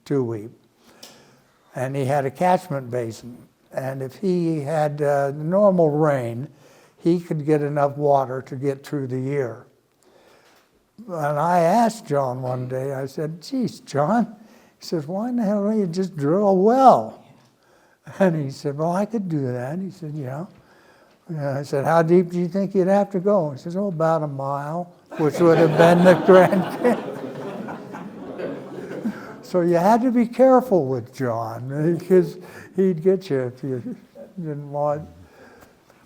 Tuwee, and he had a catchment basin. And if he had normal rain, he could get enough water to get through the year. And I asked John one day, I said, "Geez, John," he says, "why in the hell don't you just drill a well?" And he said, "Well, I could do that." He said, "Yeah." And I said, "How deep do you think you'd have to go?" He says, "Oh, about a mile," which would have been the Grand Canyon. So you had to be careful with John, because he'd get you if you didn't want.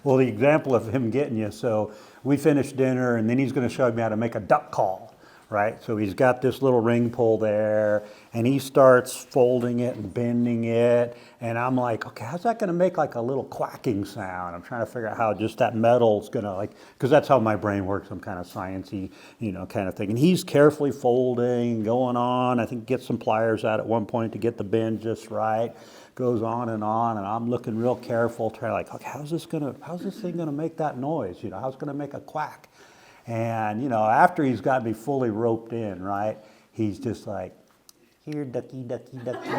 Well, the example of him getting you, so we finished dinner, and then he's going to show me how to make a duck call, right? So he's got this little ring pull there, and he starts folding it and bending it, and I'm like, okay, how's that going to make like a little quacking sound? I'm trying to figure out how just that metal's going to, like, because that's how my brain works. I'm kind of sciencey, you know, kind of thing. And he's carefully folding, going on. I think get some pliers out at one point to get the bend just right. Goes on, and I'm looking real careful, trying like, okay, how's this thing gonna make that noise? You know, how's it gonna make a quack? And you know, after he's got me fully roped in, right, he's just like, "Here, ducky, ducky, ducky."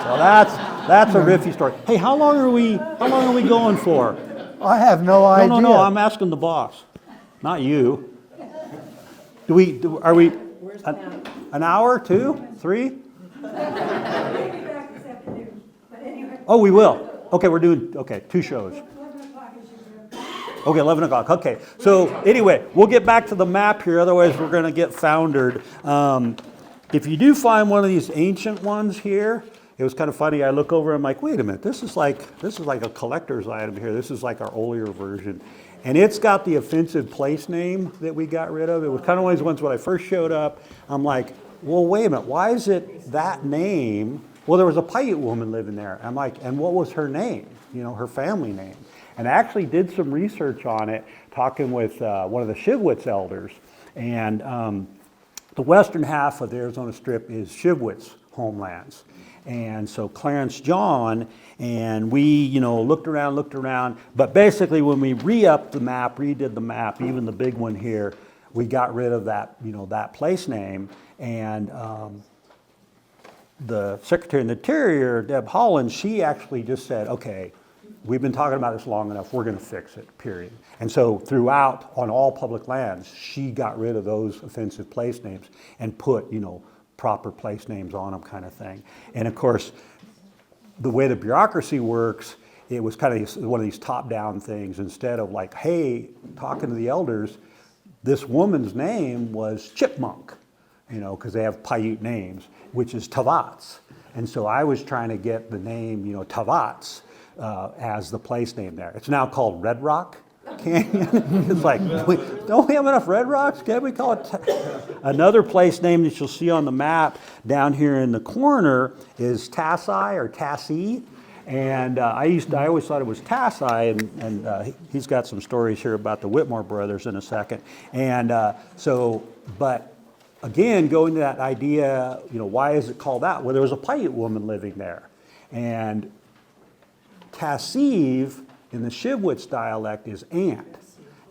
So that's a riffy story. Hey, how long are we going for? I have no idea. No, I'm asking the boss, not you. Are we an hour, 2, 3? Oh, we will. Okay, we're doing, 2 shows. 11 o'clock is your Okay, 11 o'clock. Okay, so anyway, we'll get back to the map here, otherwise we're going to get foundered. If you do find one of these ancient ones here, it was kind of funny. I look over and I'm like, wait a minute, this is like a collector's item here. This is like our earlier version. And it's got the offensive place name that we got rid of. It was kind of one of those ones when I first showed up, I'm like, well, wait a minute, why is it that name? Well, there was a Paiute woman living there. I'm like, and what was her name? You know, her family name. And I actually did some research on it, talking with one of the Shivwits elders. And the western half of the Arizona Strip is Shivwits homelands. And so Clarence John, and we, you know, looked around. But basically when we redid the map, even the big one here, we got rid of that, you know, that place name. And the Secretary of the Interior, Deb Holland, she actually just said, okay, we've been talking about this long enough, we're going to fix it, period. And so throughout, on all public lands, she got rid of those offensive place names and put, you know, proper place names on them, kind of thing. And of course, the way the bureaucracy works, it was kind of one of these top-down things. Instead of like, hey, talking to the elders, this woman's name was Chipmunk, you know, because they have Paiute names, which is Tavats. And so I was trying to get the name, you know, Tavats as the place name there. It's now called Red Rock Canyon. It's like, don't we have enough Red Rocks? Can we call it? Another place name that you'll see on the map down here in the corner is Tassi or Tassie. And I always thought it was Tassi, and he's got some stories here about the Whitmore brothers in a second. And but again, going to that idea, why is it called that? Well, there was a Paiute woman living there. And Tassiv in the Shivwits dialect is aunt.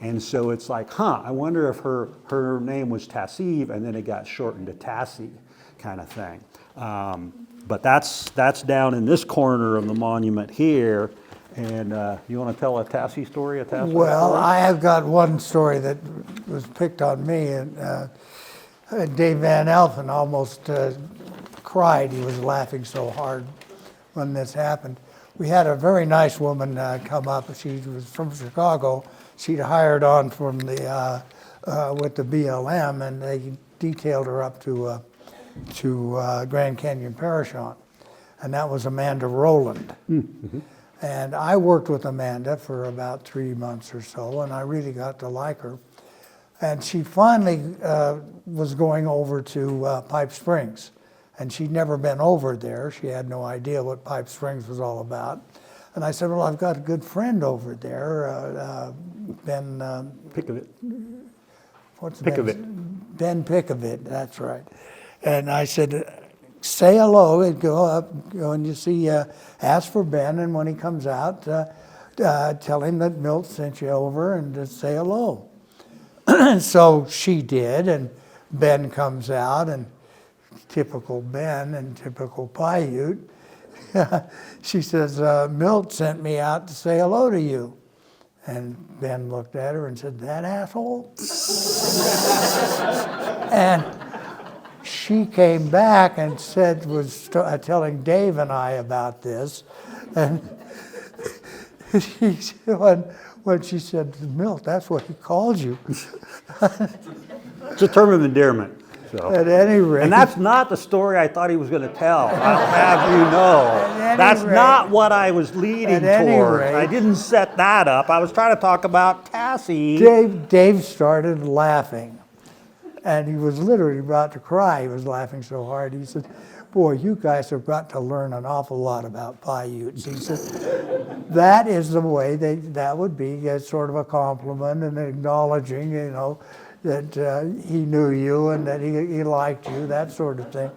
And so it's like, I wonder if her name was Tassiv and then it got shortened to Tassie kind of thing. But that's down in this corner of the monument here. And you want to tell a Tassie story, a Tassie Well, story? I have got one story that was picked on me, and Dave Van Elfen almost cried. He was laughing so hard when this happened. We had a very nice woman come up. She was from Chicago. She'd hired on from the with the BLM, and they detailed her up to Grand Canyon Parashant, and that was Amanda Rowland. Mm-hmm. And I worked with Amanda for about 3 months or so, and I really got to like her. And she finally was going over to Pipe Springs, and she'd never been over there. She had no idea what Pipe Springs was all about. And I said, well, I've got a good friend over there, Ben... Pickavit. What's Pickavit. Ben Pickavit, that's right. And I said, say hello, and go and you see, ask for Ben, and when he comes out, tell him that Milt sent you over and just say hello. So she did, and Ben comes out, and typical Ben and typical Paiute, she says, Milt sent me out to say hello to you. And Ben looked at her and said, that asshole? And she came back and said, was telling Dave and I about this. And when she said, Milt, that's what he called you. It's a term of endearment. So. At any rate. And that's not the story I thought he was going to tell. I'll have you know. That's rate, not what I was leading towards. Rate, I didn't set that up. I was trying to talk about Tassie. Dave started laughing. And he was literally about to cry. He was laughing so hard. He said, boy, you guys have got to learn an awful lot about Paiutes. He said, that is the way that would be sort of a compliment and acknowledging, that he knew you and that he liked you, that sort of thing.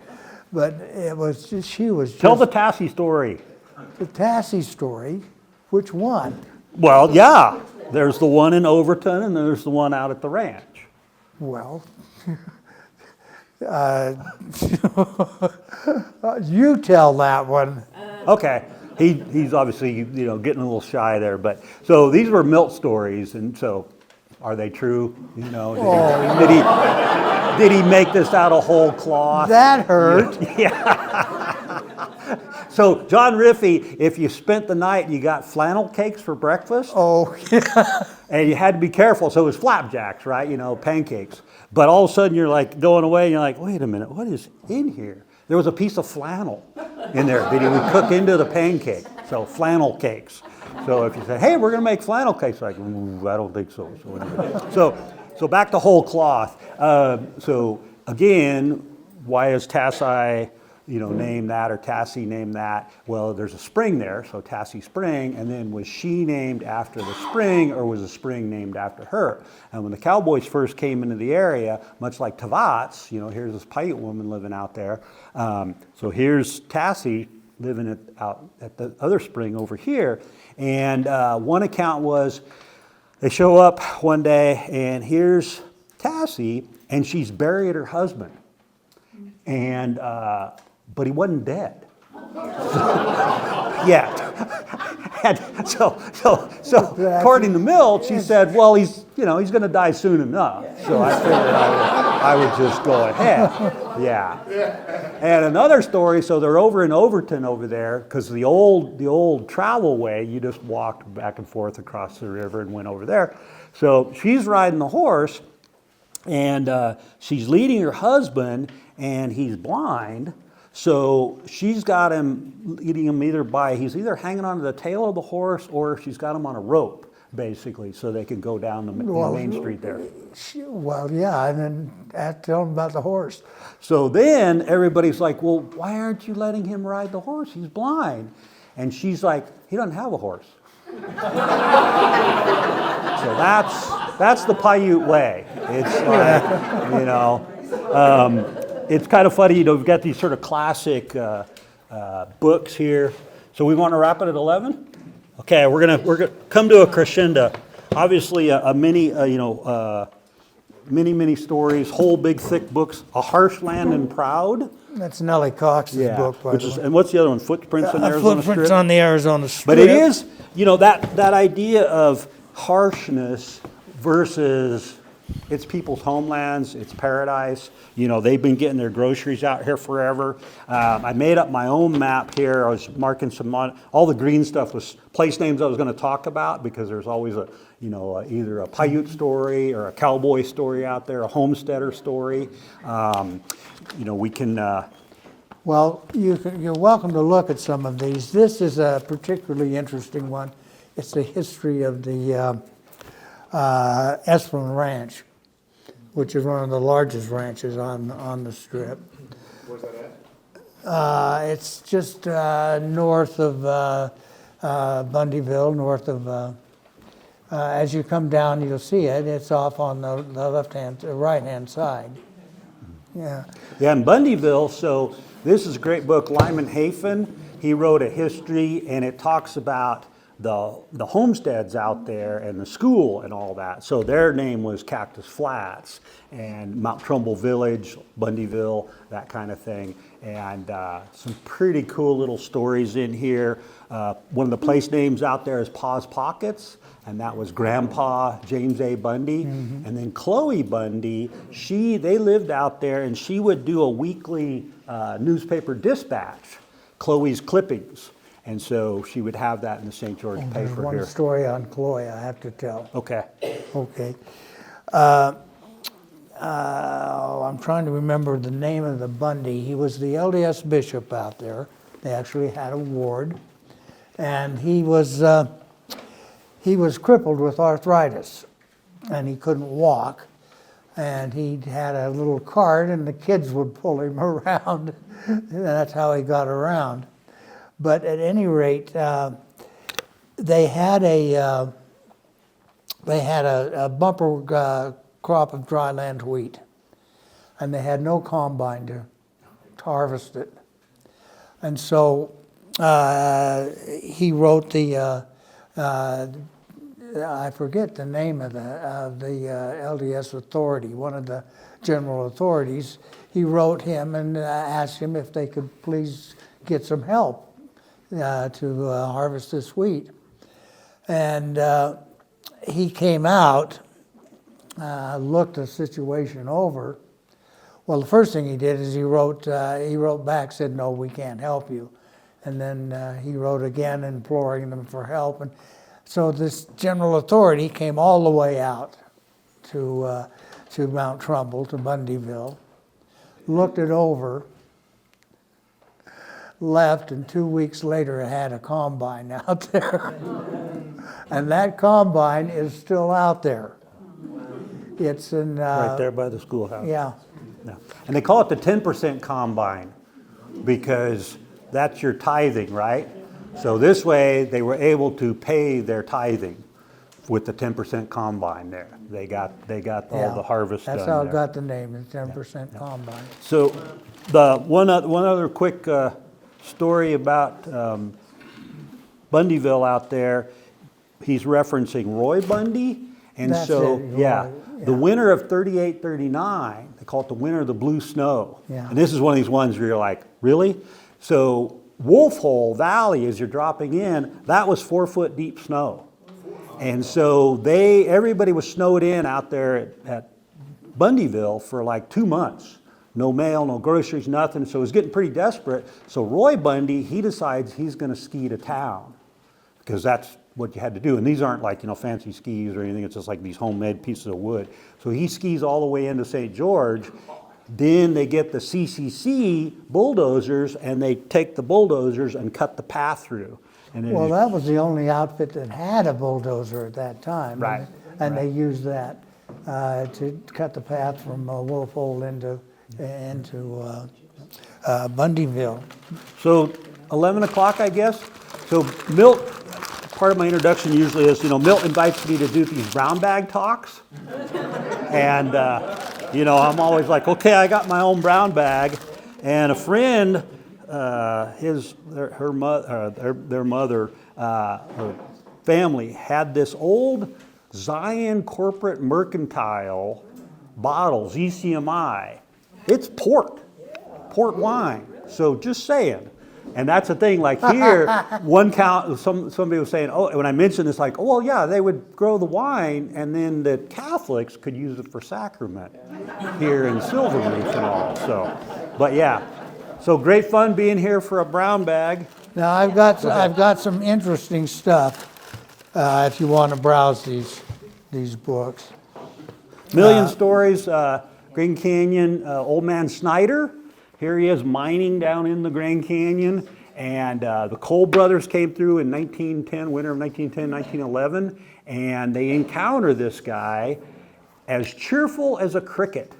But it was just, she was just... Tell the Tassie story. The Tassie story? Which one? Well, yeah. There's the one in Overton and there's the one out at the ranch. Well, you tell that one. Okay. He's obviously, getting a little shy there. But so these were Milt stories, and so... Are they true? Did he make this out of whole cloth? That hurt. Yeah. So John Riffey, if you spent the night and you got flannel cakes for breakfast, oh yeah, and you had to be careful. So it was flapjacks, right? Pancakes. But all of a sudden you're like going away and you're like, wait a minute, what is in here? There was a piece of flannel in there that he would cook into the pancake. So flannel cakes. So if you say, hey, we're going to make flannel cakes, like, I don't think so. So back to whole cloth. So again, why is Tassi, named that, or Tassie named that? Well, there's a spring there, so Tassie Spring, and then was she named after the spring, or was the spring named after her? And when the cowboys first came into the area, much like Tavats, here's this Paiute woman living out there. So here's Tassie living out at the other spring over here. And one account was they show up one day and here's Tassie, and she's buried her husband. And but he wasn't dead yet. And so according to Milt, she said, well, he's going to die soon enough. So I figured I would just go ahead. Yeah. And another story, so they're over in Overton over there, because the old travel way, you just walked back and forth across the river and went over there. So she's riding the horse, and she's leading her husband, and he's blind. So she's got him, leading him he's either hanging onto the tail of the horse, or she's got him on a rope, basically, so they can go down the main street there. Well, yeah, and then tell him about the horse. So then everybody's like, well, why aren't you letting him ride the horse? He's blind. And she's like, he doesn't have a horse. So that's the Paiute way. It's like, you know, it's kind of funny, you know, we've got these sort of classic books here. So we want to wrap it at 11? Okay, we're gonna come to a crescendo. Obviously, many stories, whole big thick books. A Harsh Land and Proud. That's Nellie Cox's book, by which the is, way. and what's the other one? Footprints on the Arizona Footprints Strip. on the Arizona Strip. But it is, you know, that idea of harshness versus it's people's homelands, it's paradise. You know, they've been getting their groceries out here forever. I made up my own map here. I was marking all the green stuff was place names I was going to talk about because there's always a, you know, either a Paiute story or a cowboy story out there, a homesteader story. You know, we can. Well, you're welcome to look at some of these. This is a particularly interesting one. It's the history of the Esplin Ranch, which is one of the largest ranches on the Strip. Where's that at? It's just north of Bundyville, north of. As you come down, you'll see it. It's off on the right-hand side. Yeah. Yeah, in Bundyville, so this is a great book, Lyman Hafen. He wrote a history, and it talks about the homesteads out there and the school and all that. So their name was Cactus Flats and Mount Trumbull Village, Bundyville, that kind of thing. And some pretty cool little stories in here. One of the place names out there is Pa's Pockets, and that was Grandpa James A. Bundy. Mm-hmm. And then Chloe Bundy, they lived out there, and she would do a weekly newspaper dispatch, Chloe's Clippings. And so she would have that in the St. George paper There's one here. story on Chloe I have to tell. Okay. Okay. I'm trying to remember the name of the Bundy. He was the LDS bishop out there. They actually had a ward. And he was crippled with arthritis, and he couldn't walk. And he had a little cart, and the kids would pull him around. And that's how he got around. But at any rate, they had a bumper crop of dryland wheat, and they had no combine to harvest it. And so he wrote I forget the name of the LDS authority, one of the general authorities. He wrote him and asked him if they could please get some help to harvest this wheat. And he came out, looked the situation over. Well, the first thing he did is he wrote back, said, "No, we can't help you." And then he wrote again imploring them for help. And so this general authority came all the way out to Mount Trumbull, to Bundyville, looked it over, left, and 2 weeks later it had a combine out there. And that combine is still out there. It's in... right there by the schoolhouse. Yeah. Yeah. And they call it the 10% combine because that's your tithing, right? So this way they were able to pay their tithing with the 10% combine there. They got all the harvest done. That's how there. it got the name, the 10% combine. So the one other quick story about Bundyville out there, he's referencing Roy Bundy. And That's so, it, Roy, yeah, yeah. the winter of 38, 39, they call it the winter of the blue snow. Yeah. And this is one of these ones where you're like, really? So Wolf Hole Valley, as you're dropping in, that was 4-foot deep snow. And so everybody was snowed in out there at Bundyville for like 2 months. No mail, no groceries, nothing. So it was getting pretty desperate. So Roy Bundy, he decides he's going to ski to town because that's what you had to do. And these aren't like, fancy skis or anything. It's just like these homemade pieces of wood. So he skis all the way into St. George. Then they get the CCC bulldozers, and they take the bulldozers and cut the path through. And Well, that was the only outfit that had a bulldozer at that time. Right, And right. they used that to cut the path from Wolf Hole into Bundyville. So 11 o'clock, I guess. So Milt, part of my introduction usually is, Milt invites me to do these brown bag talks. And, I'm always like, okay, I got my own brown bag. And a friend, their mother, her family had this old Zion Corporate Mercantile bottle, ZCMI. It's port wine. So just saying. And that's the thing, like here, somebody was saying, when I mentioned this, like, well, yeah, they would grow the wine, and then the Catholics could use it for sacrament here in Silverleaf and all. So great fun being here for a brown bag. Now, I've got some interesting stuff if you want to browse these books. Million stories, Grand Canyon, Old Man Snyder. Here he is mining down in the Grand Canyon. And the Cole brothers came through in 1910, winter of 1910, 1911. And they encounter this guy as cheerful as a cricket,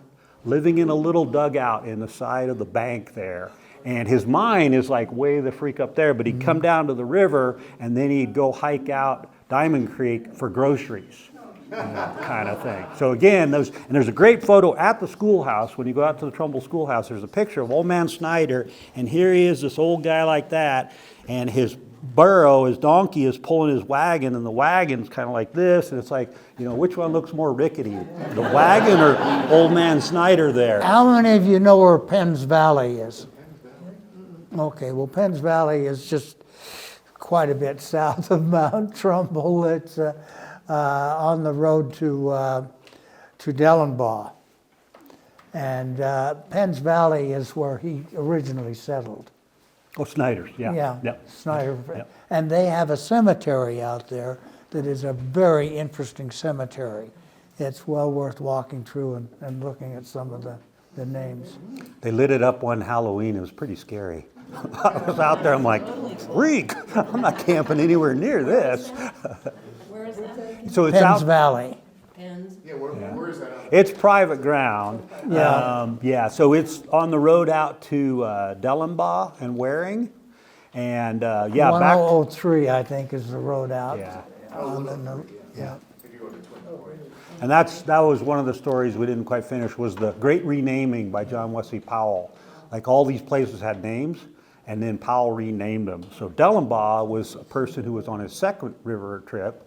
living in a little dugout in the side of the bank there. And his mine is like way the freak up there, but he'd come down to the river and then he'd go hike out Diamond Creek for groceries. Kind of thing. So again, there's a great photo at the schoolhouse. When you go out to the Trumbull Schoolhouse, there's a picture of Old Man Snyder, and here he is, this old guy like that, and his burro, his donkey, is pulling his wagon, and the wagon's kind of like this, and it's like, which one looks more rickety, the wagon or Old Man Snyder there? How many of you know where Penns Valley is? Okay, well, Penns Valley is just quite a bit south of Mount Trumbull. It's on the road to Dellenbaugh. And Penns Valley is where he originally settled. Oh, Snyder's, yeah. Yeah, Yep. Snyder. Yep. And they have a cemetery out there that is a very interesting cemetery. It's well worth walking through and looking at some of the names. They lit it up one Halloween. It was pretty scary. I was out there, I'm like, freak, I'm not camping anywhere near this. Where is that? So it's Penns out. Valley. Pens? Yeah, where is that out? It's private ground. Yeah. So it's on the road out to Dellenbaugh and Waring. And back. 1003, I think, is the road out. Yeah. Yeah. And that was one of the stories we didn't quite finish, was the great renaming by John Wesley Powell. Like all these places had names, and then Powell renamed them. So Dellenbaugh was a person who was on his second river trip.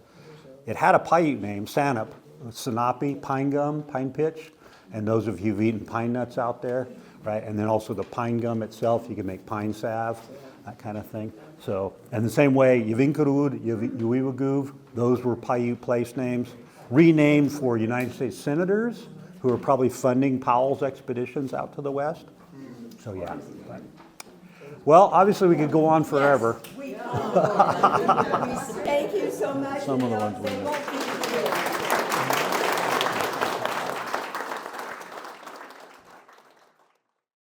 It had a Paiute name, Sanap, Sanape, pine gum, pine pitch. And those of you who've eaten pine nuts out there, right? And then also the pine gum itself, you can make pine salve, that kind of thing. So, and the same way, Yavinkarud, Yuiwaguv, those were Paiute place names, renamed for United States senators who were probably funding Powell's expeditions out to the west. So yeah. Well, obviously we could go on forever. Thank you so much. Some of the ones we They won't be here.